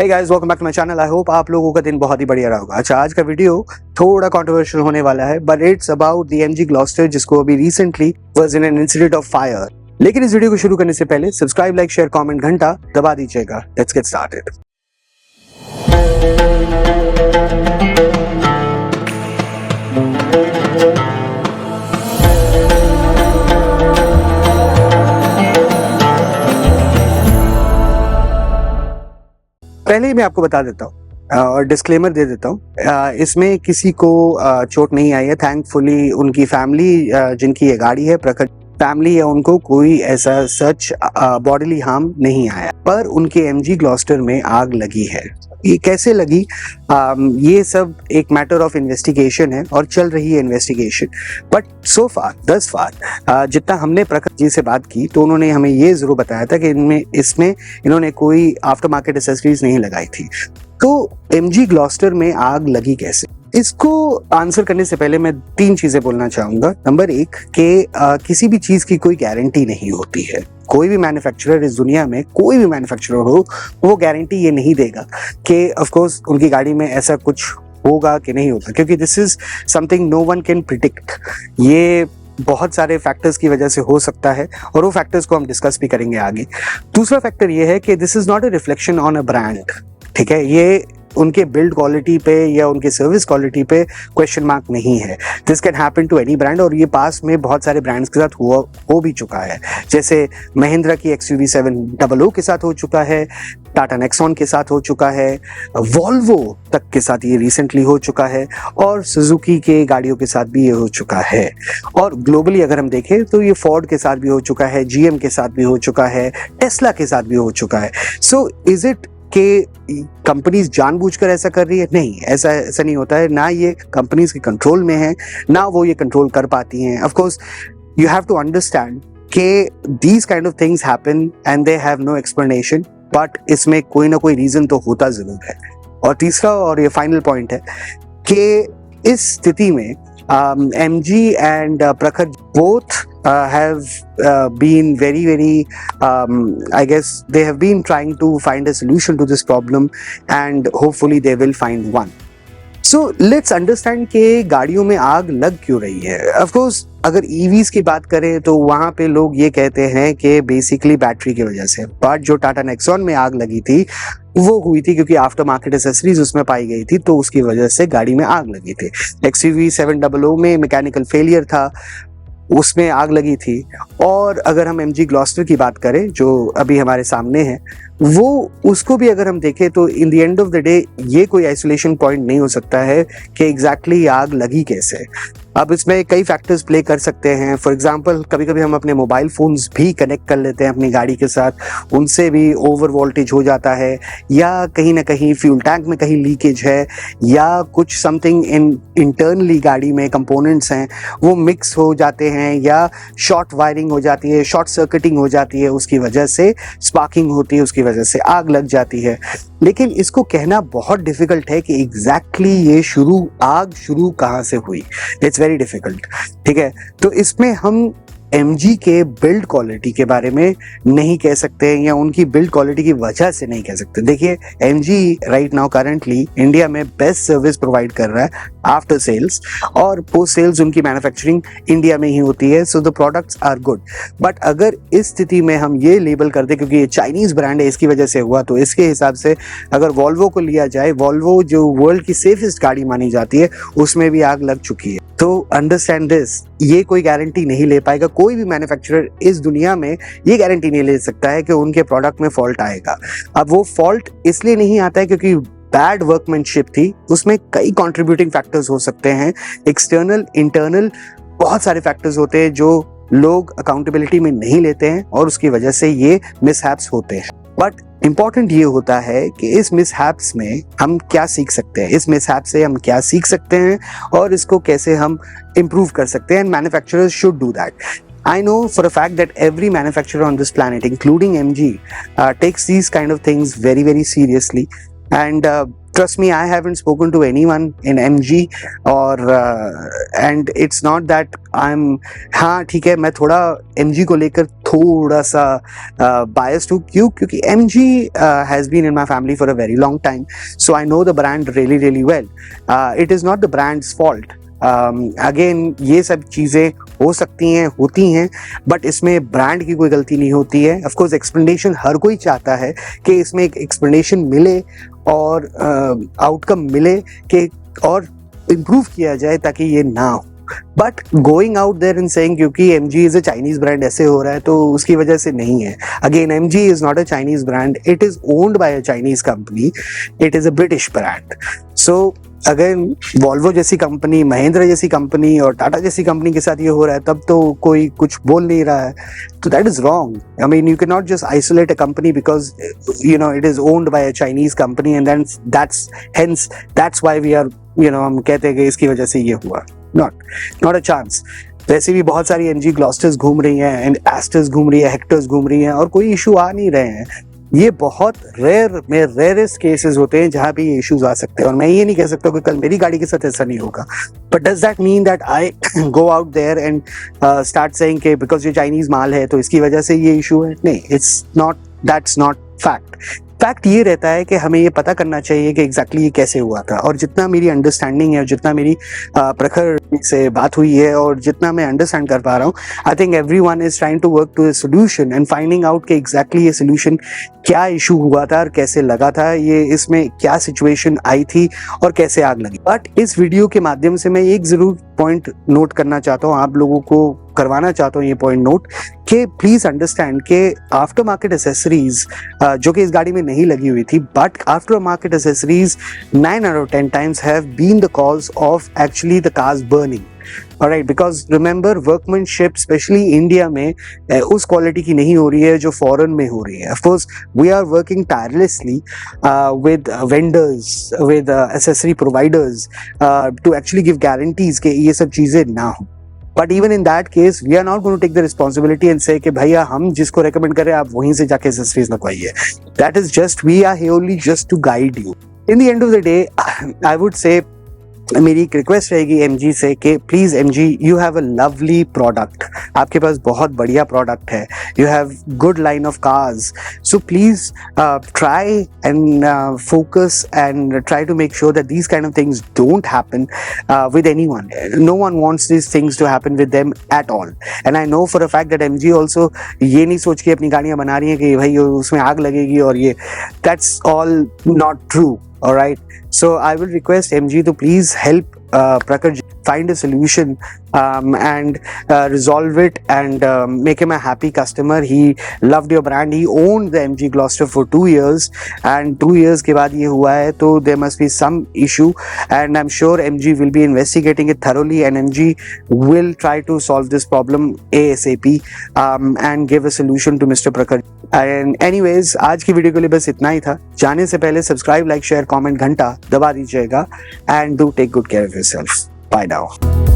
Hey guys, welcome back to my channel. I hope आप लोगों का दिन बहुत ही बढ़िया रहा होगा। अच्छा, आज का वीडियो थोड़ा कंट्रोवर्शियल होने वाला है, but it's about the MG Gloucester जिसको अभी recently was in an incident of fire. लेकिन इस वीडियो को शुरू करने से पहले सब्सक्राइब, लाइक, शेयर, कमेंट, घंटा दबा दीजिएगा। Let's get started. पहले ही मैं आपको बता देता हूँ और डिस्क्लेमर दे देता हूँ, इसमें किसी को चोट नहीं आई है। थैंकफुली उनकी फैमिली, जिनकी ये गाड़ी है, प्रखर फैमिली है, उनको कोई ऐसा सच बॉडीली हार्म नहीं आया। पर उनके MG Gloucester में आग लगी है। ये कैसे लगी, ये सब एक मैटर ऑफ इन्वेस्टिगेशन है और चल रही है इन्वेस्टिगेशन। बट सो फार दस फार जितना हमने प्रखर जी से बात की तो उन्होंने हमें ये जरूर बताया था कि इसमें इन्होंने कोई आफ्टर मार्केट एक्सेसरीज नहीं लगाई थी। तो MG Gloucester में आग लगी कैसे, इसको आंसर करने से पहले मैं 3 चीजें बोलना चाहूंगा। नंबर 1 कि किसी भी चीज की कोई गारंटी नहीं होती है। कोई भी मैन्युफैक्चरर इस दुनिया में, कोई भी मैन्युफैक्चरर हो, वो गारंटी ये नहीं देगा कि ऑफ कोर्स उनकी गाड़ी में ऐसा कुछ होगा कि नहीं होगा, क्योंकि this is something no one can predict. ये बहुत सारे फैक्टर्स की वजह से हो सकता है और वो फैक्टर्स को हम डिस्कस भी करेंगे आगे। दूसरा फैक्टर ये है कि this is not a reflection on a brand. ठीक है, ये उनके बिल्ड क्वालिटी पे या उनके सर्विस क्वालिटी पे क्वेश्चन मार्क नहीं है। This can happen to any brand, और ये पास में बहुत सारे ब्रांड्स के साथ हो भी चुका है। जैसे महिंद्रा की XUV 700 के साथ हो चुका है, टाटा नेक्सॉन के साथ हो चुका है, वॉल्वो तक के साथ ये रिसेंटली हो चुका है, और सुजुकी के गाड़ियों के साथ भी ये हो चुका है। और ग्लोबली अगर हम देखें तो ये फोर्ड के साथ भी हो चुका है, GM के साथ भी हो चुका है, टेस्ला के साथ भी हो चुका है। सो इज इट कि कंपनीज जानबूझकर ऐसा कर रही है? नहीं, ऐसा नहीं होता है। ना ये कंपनीज के कंट्रोल में है, ना वो ये कंट्रोल कर पाती हैं। Of course you have to understand कि these kind of things happen and they have no explanation, but इसमें कोई ना कोई रीजन तो होता जरूर है। और तीसरा और ये फाइनल पॉइंट है कि इस स्थिति में MG and Prakhar both have been very I guess they have been trying to find a solution to this problem, and hopefully they will find one. So let's understand कि गाड़ियों में आग लग क्यों रही है। Of course अगर EVs की बात करें तो वहां पे लोग ये कहते हैं कि बेसिकली बैटरी की वजह से, बट जो टाटा नेक्सॉन में आग लगी थी वो हुई थी क्योंकि आफ्टर मार्केट एक्सेसरीज उसमें पाई गई थी, तो उसकी वजह से गाड़ी में आग लगी थी। XUV 700 में मैकेनिकल फेलियर था, उसमें आग लगी थी। और अगर हम MG Gloucester की बात करें जो अभी हमारे सामने है, वो उसको भी अगर हम देखें तो in the end of the day ये कोई आइसोलेशन पॉइंट नहीं हो सकता है कि एग्जैक्टली आग लगी कैसे। अब इसमें कई फैक्टर्स प्ले कर सकते हैं। फॉर एग्जांपल कभी कभी हम अपने मोबाइल फोन्स भी कनेक्ट कर लेते हैं अपनी गाड़ी के साथ, उनसे भी ओवर वोल्टेज हो जाता है, या कहीं ना कहीं फ्यूल टैंक में कहीं लीकेज है, या कुछ समथिंग इंटरनली गाड़ी में कंपोनेंट्स हैं वो मिक्स हो जाते हैं, या शॉर्ट वायरिंग हो जाती है, शॉर्ट सर्किटिंग हो जाती है, उसकी वजह से स्पार्किंग होती है, उसकी वजह से आग लग जाती है। लेकिन इसको कहना बहुत डिफिकल्ट है कि एग्जैक्टली ये आग शुरू कहाँ से हुई। It's very difficult. ठीक है, तो इसमें हम MG के बिल्ड क्वालिटी के बारे में नहीं कह सकते, या उनकी बिल्ड क्वालिटी की वजह से नहीं कह सकते। देखिए, MG right now currently India में बेस्ट सर्विस प्रोवाइड कर रहा है आफ्टर सेल्स, और पोस्ट सेल्स उनकी मैन्युफैक्चरिंग इंडिया में ही होती है। So the products are good. But अगर इस स्थिति में हम ये लेबल कर दे क्योंकि ये चाइनीज ब्रांड है इसकी वजह से हुआ, तो इसके हिसाब से अगर वॉल्वो को लिया जाए, वॉल्वो जो वर्ल्ड की सेफेस्ट गाड़ी मानी जाती है, उसमें भी आग लग चुकी है। तो अंडरस्टैंड दिस, ये कोई गारंटी नहीं ले पाएगा। कोई भी मैन्युफैक्चरर इस दुनिया में ये गारंटी नहीं ले सकता है कि उनके प्रोडक्ट में फॉल्ट आएगा। अब वो फॉल्ट इसलिए नहीं आता है क्योंकि बैड वर्कमैनशिप थी, उसमें कई कंट्रीब्यूटिंग फैक्टर्स हो सकते हैं, एक्सटर्नल, इंटरनल, बहुत सारे फैक्टर्स होते हैं जो लोग अकाउंटेबिलिटी में नहीं लेते हैं, और उसकी वजह से ये मिसहैप्स होते हैं। बट इंपॉर्टेंट ये होता है कि इस मिसहैप्स में हम क्या सीख सकते हैं, इस मिसहैप से हम क्या सीख सकते हैं, और इसको कैसे हम इम्प्रूव कर सकते हैं। And manufacturers should do that. I know for a fact that every manufacturer on this planet, including MG, takes these kind of things very seriously, and trust me, I haven't spoken to anyone in MG, or and it's not that I'm, हाँ ठीक है, मैं थोड़ा MG को लेकर थोड़ा सा biased हूँ. क्योंकि MG has been in my family for a very long time, so I know the brand really well. It is not the brand's fault. Again ये सब चीज़ें हो सकती हैं, होती हैं, बट इसमें ब्रांड की कोई गलती नहीं होती है. ऑफ कोर्स एक्सप्लेनेशन हर कोई चाहता है कि इसमें एक एक्सप्लेनेशन मिले और आउटकम मिले कि और इम्प्रूव किया जाए ताकि ये ना हो. But going out there and saying क्योंकि MG is a Chinese brand ऐसे हो रहा है तो उसकी वजह से नहीं है. Again MG is not a Chinese brand, it is owned by a Chinese company, it is a British brand. So अगर वॉल्वो जैसी कंपनी, महिंद्रा जैसी कंपनी और टाटा जैसी कंपनी के साथ ये हो रहा है तब तो कोई कुछ बोल नहीं रहा है. तो that is wrong. I mean you can not just isolate a company because you know it is owned by a Chinese company and then that's why we are हम कहते हैं कि इसकी वजह से ये हुआ. Not a chance. वैसे भी बहुत सारी MG ग्लॉस्टर्स घूम रही हैं एंड एस्टर्स घूम रही है, हेक्टर्स घूम रही हैं और कोई इशू आ नहीं रहे हैं. ये बहुत रेयरेस्ट केसेस होते हैं जहां पे ये इश्यूज आ सकते हैं. और मैं ये नहीं कह सकता कि कल मेरी गाड़ी के साथ ऐसा नहीं होगा. But does that mean that I go out there and start saying कि बिकॉज ये चाइनीज माल है तो इसकी वजह से ये इशू है? नहीं, it's not, that's not fact. Fact ये रहता है कि हमें ये पता करना चाहिए कि एग्जैक्टली ये कैसे हुआ था. और जितना मेरी अंडरस्टैंडिंग है और जितना मेरी प्रखर से बात हुई है और जितना मैं अंडरस्टैंड कर पा रहा हूँ, I think everyone is trying to work to a solution and finding out कि एग्जैक्टली ये सॉल्यूशन क्या इशू हुआ था और कैसे लगा था, ये इसमें क्या सिचुएशन आई थी और कैसे आग लगी. बट इस वीडियो के माध्यम से मैं एक जरूर पॉइंट नोट करना चाहता हूँ, आप लोगों को करवाना चाहता हूँ ये पॉइंट नोट कि प्लीज अंडरस्टैंड कि आफ्टर मार्केट एसेसरीज जो कि इस गाड़ी में नहीं लगी हुई थी, but after market accessories 9 out of 10 times have been the cause of actually the cars burning. Alright, because remember workmanship, especially India में उस क्वालिटी की नहीं हो रही है जो फॉरेन में हो रही है. Of course, we are working tirelessly with vendors, with accessory providers to actually give guarantees कि ये सब चीजें ना हो. But even in that case, we are not going to take the responsibility and say कि भैया हम जिसको recommend करें आप वहीं से जाके accessories लगवाइए. That is just, we are here only just to guide you. In the end of the day, I would say मेरी एक रिक्वेस्ट रहेगी MG से कि please MG, you have a lovely product. आपके पास बहुत बढ़िया प्रोडक्ट है, you have good line of cars, so please try and focus and try to make sure that these kind of things don't happen with anyone. No one wants these things to happen with them at all. And I know for a fact that MG also ये नहीं सोच के अपनी गाड़ियां बना रही है कि भाई उसमें आग लगेगी और ये, that's all not true. All right, so I will request MG to please help Prakhar find a solution and resolve it and make him a happy customer. He loved your brand. He owned the MG Gloucester for 2 years and 2 years के बाद ये हुआ है तो there must be some issue and I'm sure MG will be investigating it thoroughly and MG will try to solve this problem ASAP and give a solution to Mr. Prakhar. And anyways, आज की video के लिए बस इतना ही था. जाने से पहले सब्सक्राइब, लाइक, शेयर, कमेंट, घंटा दबा दीजिएगा and do take good care of yourself. Bye now.